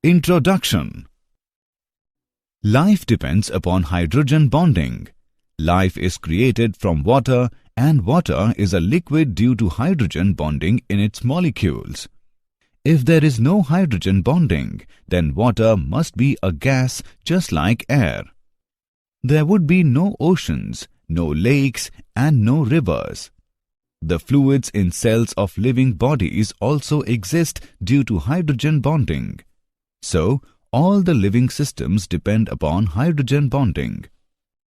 Introduction. Life depends upon hydrogen bonding. Life is created from water, and water is a liquid due to hydrogen bonding in its molecules. If there is no hydrogen bonding, then water must be a gas just like air. There would be no oceans, no lakes, and no rivers. The fluids in cells of living bodies also exist due to hydrogen bonding. So, all the living systems depend upon hydrogen bonding.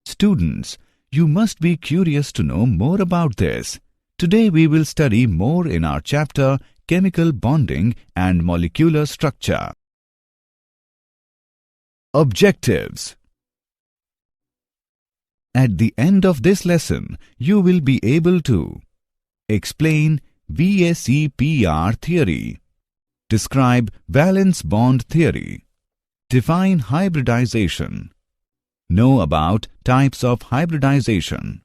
Students, you must be curious to know more about this. Today we will study more in our chapter Chemical Bonding and Molecular Structure. Objectives. At the end of this lesson, you will be able to explain VSEPR theory, describe valence bond theory, define hybridization, know about types of hybridization,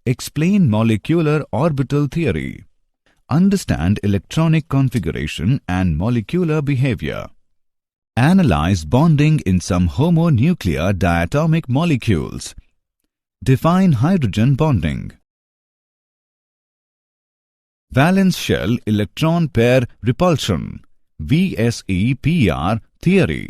explain molecular orbital theory, understand electronic configuration and molecular behavior, analyze bonding in some homonuclear diatomic molecules, define hydrogen bonding. Valence shell electron pair repulsion, VSEPR theory.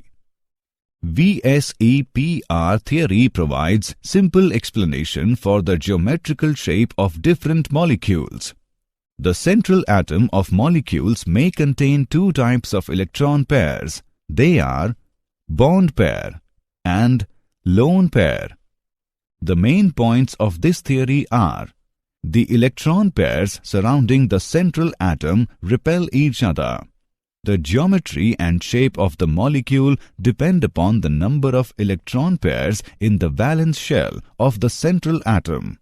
VSEPR theory provides simple explanation for the geometrical shape of different molecules. The central atom of molecules may contain two types of electron pairs. They are bond pair and lone pair. The main points of this theory are: the electron pairs surrounding the central atom repel each other. The geometry and shape of the molecule depend upon the number of electron pairs in the valence shell of the central atom.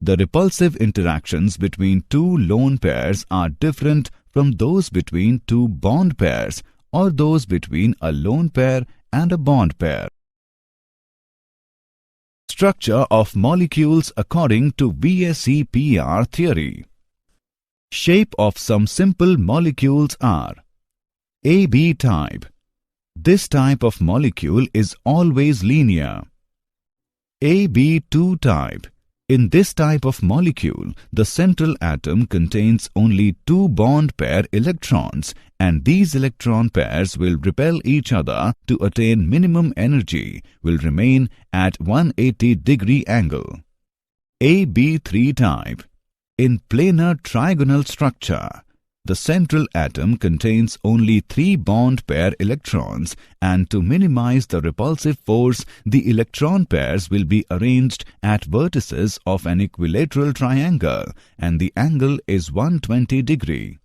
The repulsive interactions between two lone pairs are different from those between two bond pairs or those between a lone pair and a bond pair. Structure of molecules according to VSEPR theory. Shape of some simple molecules are AB type. This type of molecule is always linear. AB2 type. In this type of molecule, the central atom contains only two bond pair electrons, and these electron pairs will repel each other to attain minimum energy, will remain at 180-degree angle. AB3 type. In planar trigonal structure, the central atom contains only three bond pair electrons, and to minimize the repulsive force, the electron pairs will be arranged at vertices of an equilateral triangle, and the angle is 120 degree.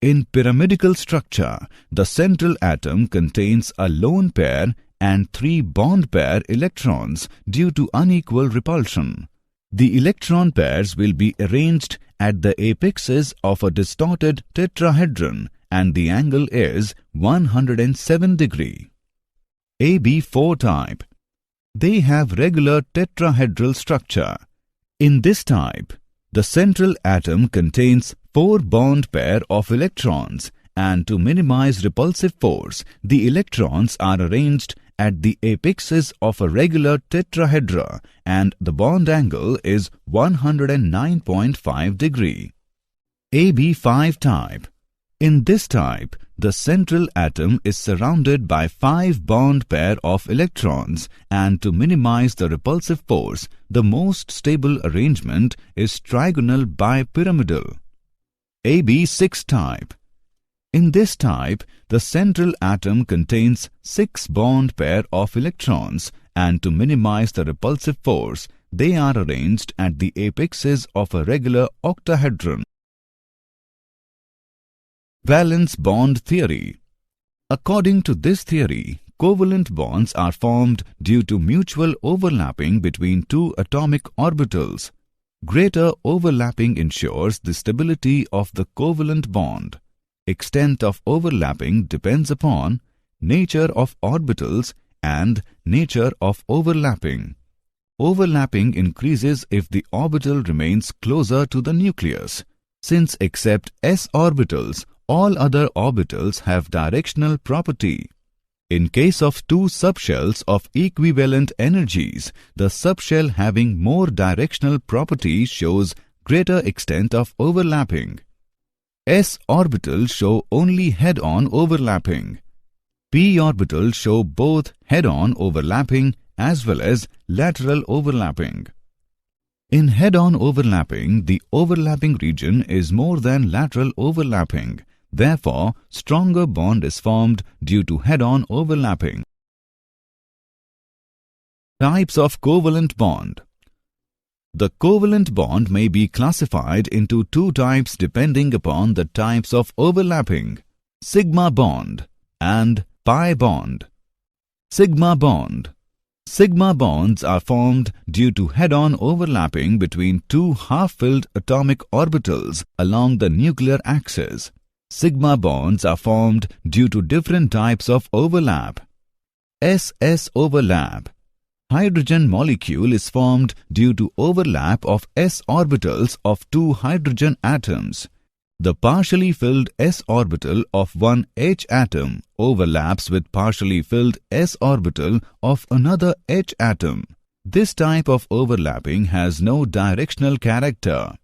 In pyramidal structure, the central atom contains a lone pair and three bond pair electrons due to unequal repulsion. The electron pairs will be arranged at the apexes of a distorted tetrahedron, and the angle is 107 degree. AB4 type. They have regular tetrahedral structure. In this type, the central atom contains four bond pair of electrons, and to minimize repulsive force, the electrons are arranged at the apexes of a regular tetrahedra, and the bond angle is 109.5 degree. AB5 type. In this type, the central atom is surrounded by five bond pair of electrons, and to minimize the repulsive force, the most stable arrangement is trigonal bipyramidal. AB6 type. In this type, the central atom contains six bond pair of electrons, and to minimize the repulsive force, they are arranged at the apexes of a regular octahedron. Valence bond theory. According to this theory, covalent bonds are formed due to mutual overlapping between two atomic orbitals. Greater overlapping ensures the stability of the covalent bond. Extent of overlapping depends upon nature of orbitals and nature of overlapping. Overlapping increases if the orbital remains closer to the nucleus. Since except s orbitals, all other orbitals have directional property. In case of two subshells of equivalent energies, the subshell having more directional properties shows greater extent of overlapping. S orbitals show only head-on overlapping. P orbitals show both head-on overlapping as well as lateral overlapping. In head-on overlapping, the overlapping region is more than lateral overlapping. Therefore, stronger bond is formed due to head-on overlapping. Types of covalent bond. The covalent bond may be classified into two types depending upon the types of overlapping: sigma bond and pi bond. Sigma bond. Sigma bonds are formed due to head-on overlapping between two half-filled atomic orbitals along the nuclear axis. Sigma bonds are formed due to different types of overlap. S-S overlap. Hydrogen molecule is formed due to overlap of s orbitals of two hydrogen atoms. The partially filled s orbital of one H atom overlaps with partially filled s orbital of another H atom. This type of overlapping has no directional character.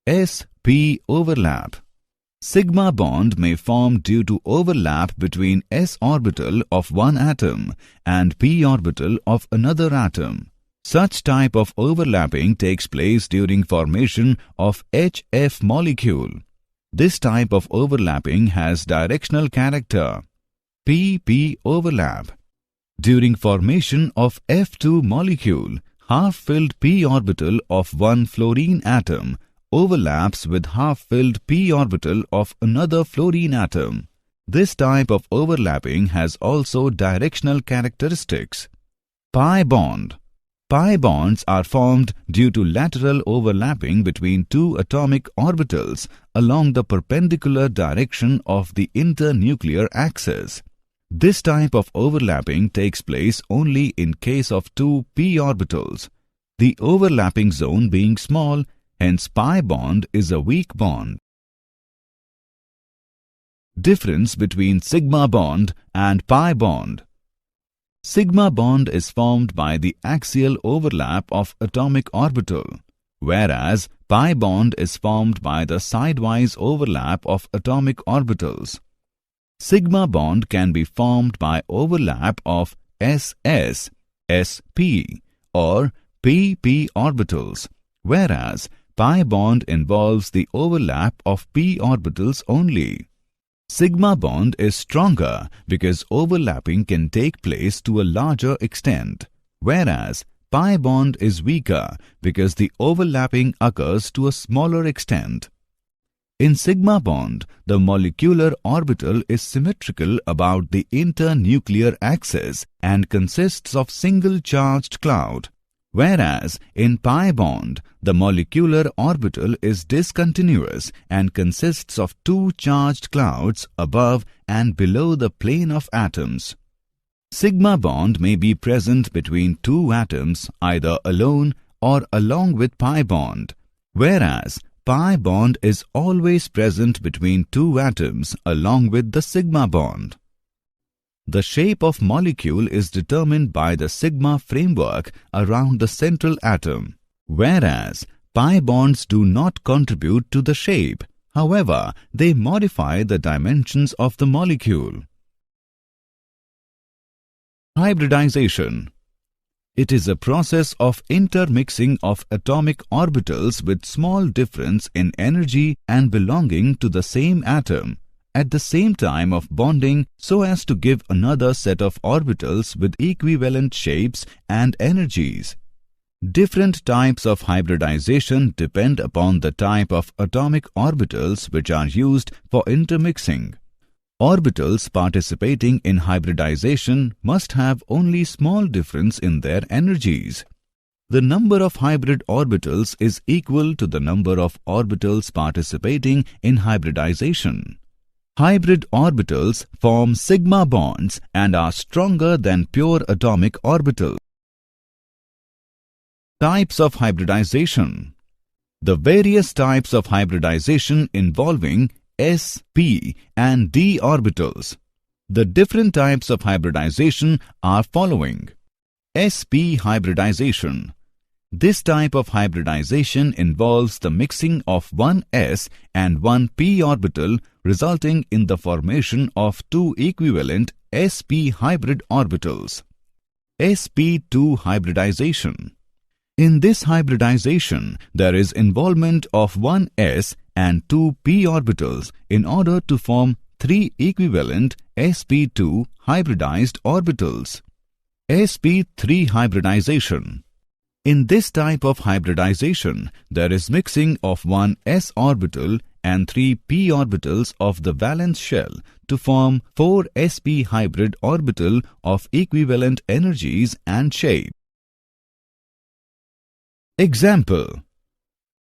S-P overlap. Sigma bond may form due to overlap between s orbital of one atom and p orbital of another atom. Such type of overlapping takes place during formation of HF molecule. This type of overlapping has directional character. P-P overlap. During formation of F2 molecule, half-filled p orbital of one fluorine atom overlaps with half-filled p orbital of another fluorine atom. This type of overlapping has also directional characteristics. Pi bond. Pi bonds are formed due to lateral overlapping between two atomic orbitals along the perpendicular direction of the internuclear axis. This type of overlapping takes place only in case of two p orbitals, the overlapping zone being small. Hence, pi bond is a weak bond. Difference between sigma bond and pi bond. Sigma bond is formed by the axial overlap of atomic orbital, whereas pi bond is formed by the sidewise overlap of atomic orbitals. Sigma bond can be formed by overlap of SS, SP or PP orbitals, whereas pi bond involves the overlap of p orbitals only. Sigma bond is stronger because overlapping can take place to a larger extent, whereas pi bond is weaker because the overlapping occurs to a smaller extent. In sigma bond, the molecular orbital is symmetrical about the internuclear axis and consists of single charged cloud, whereas in pi bond, the molecular orbital is discontinuous and consists of two charged clouds above and below the plane of atoms. Sigma bond may be present between two atoms either alone or along with pi bond, whereas pi bond is always present between two atoms along with the sigma bond. The shape of molecule is determined by the sigma framework around the central atom, whereas pi bonds do not contribute to the shape. However, they modify the dimensions of the molecule. Hybridization. It is a process of intermixing of atomic orbitals with small difference in energy and belonging to the same atom at the same time of bonding so as to give another set of orbitals with equivalent shapes and energies. Different types of hybridization depend upon the type of atomic orbitals which are used for intermixing. Orbitals participating in hybridization must have only small difference in their energies. The number of hybrid orbitals is equal to the number of orbitals participating in hybridization. Hybrid orbitals form sigma bonds and are stronger than pure atomic orbitals. Types of hybridization. The various types of hybridization involving s, p and d orbitals. The different types of hybridization are following. sp hybridization. This type of hybridization involves the mixing of one s and one p orbital, resulting in the formation of two equivalent sp hybrid orbitals. sp2 hybridization. In this hybridization, there is involvement of one s and two p orbitals in order to form three equivalent sp2 hybridized orbitals. sp3 hybridization. In this type of hybridization, there is mixing of one s orbital and three p orbitals of the valence shell to form four sp hybrid orbital of equivalent energies and shape. Example.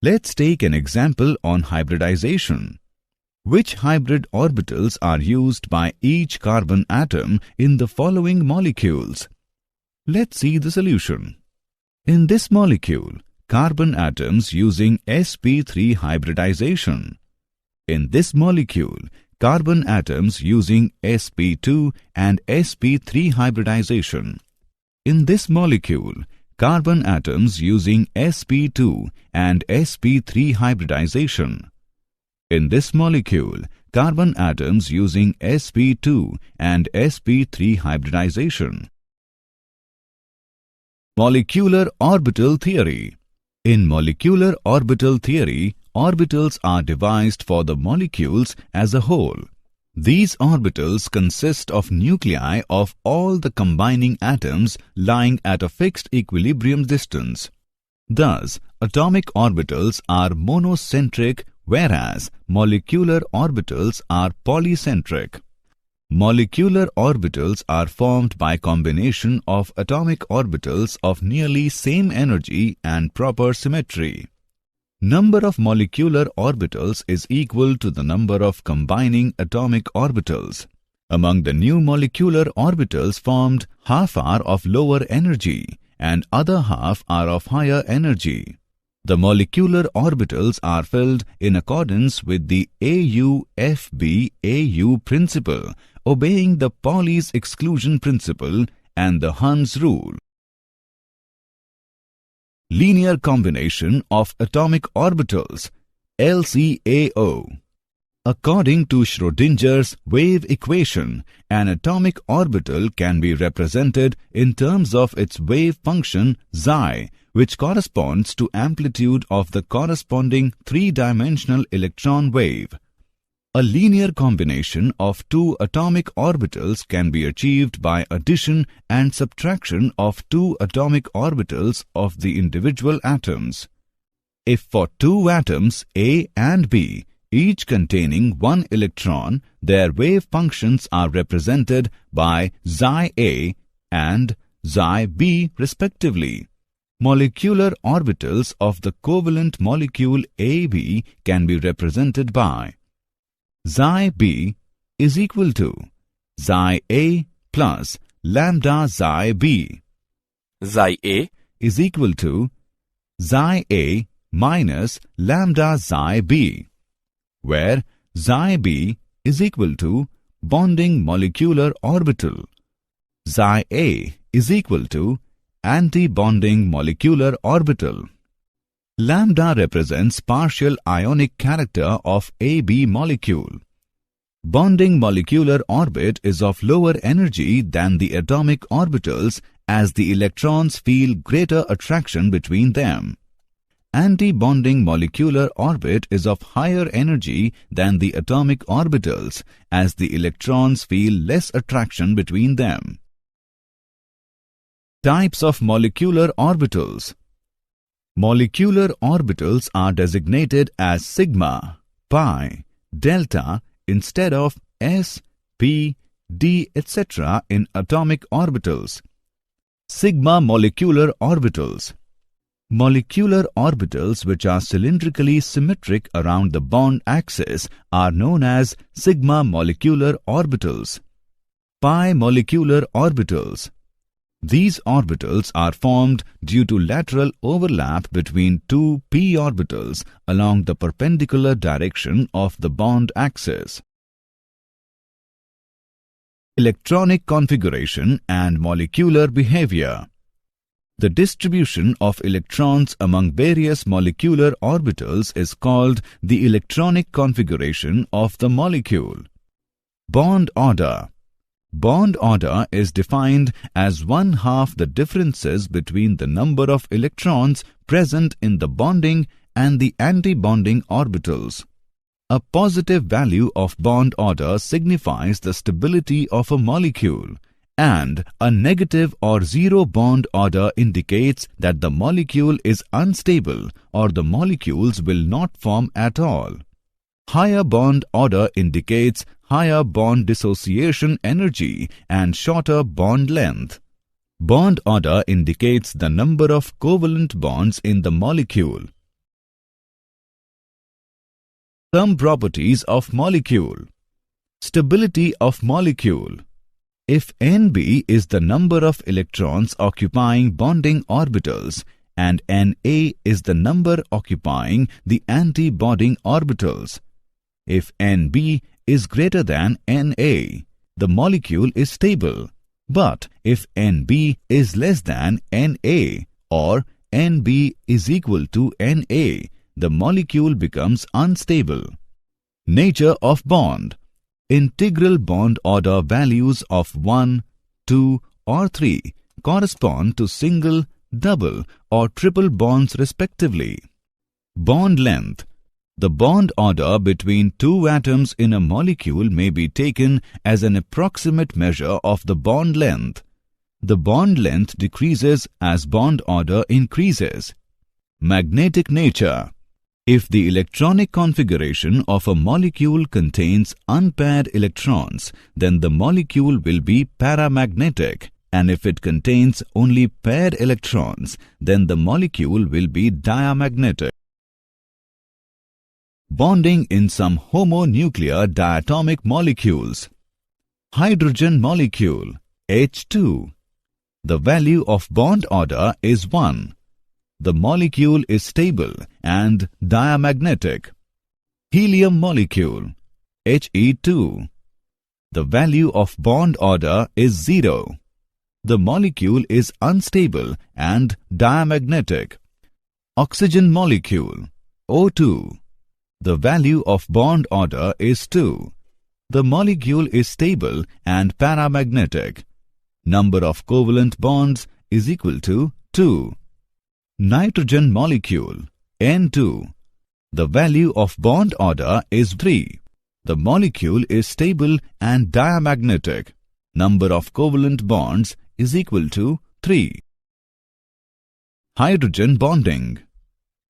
Let's take an example on hybridization. Which hybrid orbitals are used by each carbon atom in the following molecules? Let's see the solution. In this molecule, carbon atoms using sp3 hybridization. In this molecule, carbon atoms using sp2 and sp3 hybridization. In this molecule, carbon atoms using sp2 and sp3 hybridization. In this molecule, carbon atoms using sp2 and sp3 hybridization. Molecular orbital theory. In molecular orbital theory, orbitals are devised for the molecules as a whole. These orbitals consist of nuclei of all the combining atoms lying at a fixed equilibrium distance. Thus, atomic orbitals are monocentric, whereas molecular orbitals are polycentric. Molecular orbitals are formed by combination of atomic orbitals of nearly same energy and proper symmetry. Number of molecular orbitals is equal to the number of combining atomic orbitals. Among the new molecular orbitals formed, half are of lower energy and other half are of higher energy. The molecular orbitals are filled in accordance with the AU-FB-AU principle, obeying the Pauli's exclusion principle and the Hund's rule. Linear combination of atomic orbitals, LCAO. According to Schrödinger's wave equation, an atomic orbital can be represented in terms of its wave function psi, which corresponds to amplitude of the corresponding three-dimensional electron wave. A linear combination of two atomic orbitals can be achieved by addition and subtraction of two atomic orbitals of the individual atoms. If for two atoms A and B, each containing one electron, their wave functions are represented by psi A and psi B respectively. Molecular orbitals of the covalent molecule AB can be represented by psi B is equal to psi A plus lambda psi B. Psi A is equal to psi A minus lambda psi B, where psi B is equal to bonding molecular orbital. Psi A is equal to anti-bonding molecular orbital. Lambda represents partial ionic character of AB molecule. Bonding molecular orbit is of lower energy than the atomic orbitals as the electrons feel greater attraction between them. Anti-bonding molecular orbit is of higher energy than the atomic orbitals as the electrons feel less attraction between them. Types of molecular orbitals. Molecular orbitals are designated as sigma, pi, delta instead of s, p, d, etc. in atomic orbitals. Sigma molecular orbitals. Molecular orbitals which are cylindrically symmetric around the bond axis are known as sigma molecular orbitals. Pi molecular orbitals. These orbitals are formed due to lateral overlap between two p orbitals along the perpendicular direction of the bond axis. Electronic configuration and molecular behavior. The distribution of electrons among various molecular orbitals is called the electronic configuration of the molecule. Bond order. Bond order is defined as 1/2 the differences between the number of electrons present in the bonding and the anti-bonding orbitals. A positive value of bond order signifies the stability of a molecule, and a negative or zero bond order indicates that the molecule is unstable or the molecules will not form at all. Higher bond order indicates higher bond dissociation energy and shorter bond length. Bond order indicates the number of covalent bonds in the molecule. Some properties of molecule. Stability of molecule. If Nb is the number of electrons occupying bonding orbitals and Na is the number occupying the anti-bonding orbitals, if Nb is greater than Na, the molecule is stable. But if Nb is less than Na or Nb is equal to Na, the molecule becomes unstable. Nature of bond. Integral bond order values of 1, 2 or 3 correspond to single, double or triple bonds respectively. Bond length. The bond order between two atoms in a molecule may be taken as an approximate measure of the bond length. The bond length decreases as bond order increases. Magnetic nature. If the electronic configuration of a molecule contains unpaired electrons, then the molecule will be paramagnetic, and if it contains only paired electrons, then the molecule will be diamagnetic. Bonding in some homonuclear diatomic molecules. Hydrogen molecule H2. The value of bond order is 1. The molecule is stable and diamagnetic. Helium molecule He2. The value of bond order is 0. The molecule is unstable and diamagnetic. Oxygen molecule O2. The value of bond order is 2. The molecule is stable and paramagnetic. Number of covalent bonds is equal to 2. Nitrogen molecule N2. The value of bond order is 3. The molecule is stable and diamagnetic. Number of covalent bonds is equal to 3. Hydrogen bonding.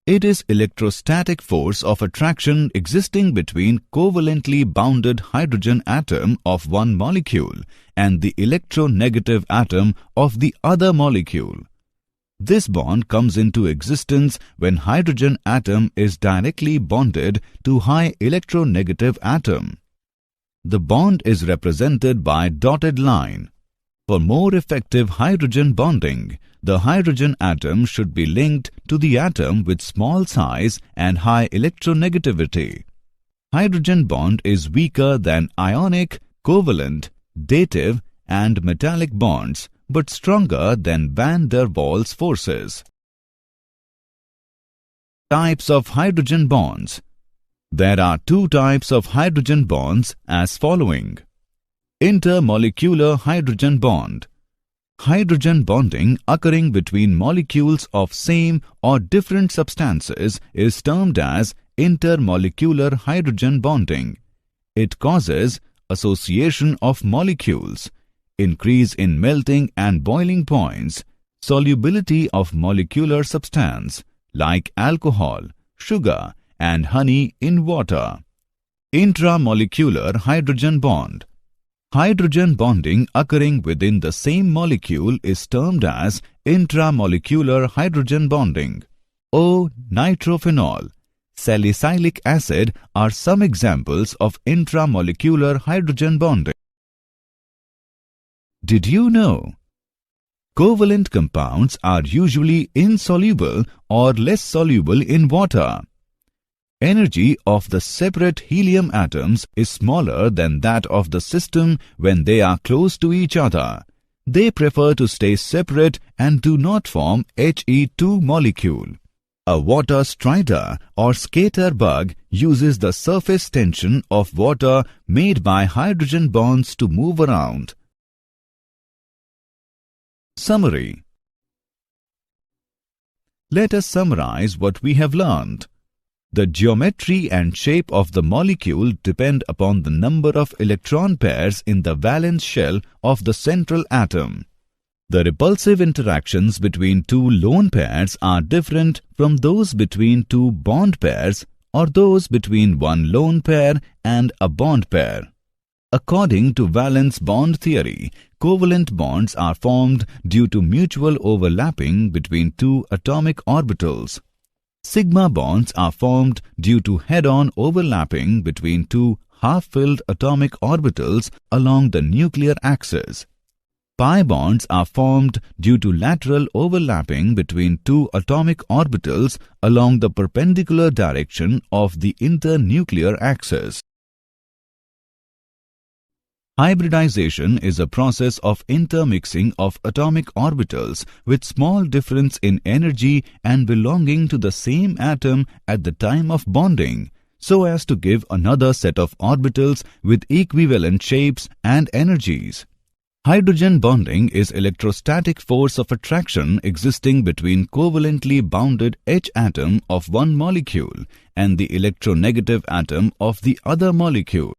It is electrostatic force of attraction existing between covalently bounded hydrogen atom of one molecule and the electronegative atom of the other molecule. This bond comes into existence when hydrogen atom is directly bonded to high electronegative atom. The bond is represented by dotted line. For more effective hydrogen bonding, the hydrogen atom should be linked to the atom with small size and high electronegativity. Hydrogen bond is weaker than ionic, covalent, dative and metallic bonds, but stronger than van der Waals forces. Types of hydrogen bonds. There are two types of hydrogen bonds as following. Intermolecular hydrogen bond. Hydrogen bonding occurring between molecules of same or different substances is termed as intermolecular hydrogen bonding. It causes association of molecules, increase in melting and boiling points, solubility of molecular substance like alcohol, sugar and honey in water. Intramolecular hydrogen bond. Hydrogen bonding occurring within the same molecule is termed as intramolecular hydrogen bonding. O-nitrophenol, salicylic acid are some examples of intramolecular hydrogen bonding. Did you know? Covalent compounds are usually insoluble or less soluble in water. Energy of the separate helium atoms is smaller than that of the system when they are close to each other. They prefer to stay separate and do not form He2 molecule. A water strider or skater bug uses the surface tension of water made by hydrogen bonds to move around. Summary. Let us summarize what we have learned. The geometry and shape of the molecule depend upon the number of electron pairs in the valence shell of the central atom. The repulsive interactions between two lone pairs are different from those between two bond pairs or those between one lone pair and a bond pair. According to valence bond theory, covalent bonds are formed due to mutual overlapping between two atomic orbitals. Sigma bonds are formed due to head-on overlapping between two half-filled atomic orbitals along the nuclear axis. Pi bonds are formed due to lateral overlapping between two atomic orbitals along the perpendicular direction of the internuclear axis. Hybridization is a process of intermixing of atomic orbitals with small difference in energy and belonging to the same atom at the time of bonding, so as to give another set of orbitals with equivalent shapes and energies. Hydrogen bonding is electrostatic force of attraction existing between covalently bounded H atom of one molecule and the electronegative atom of the other molecule.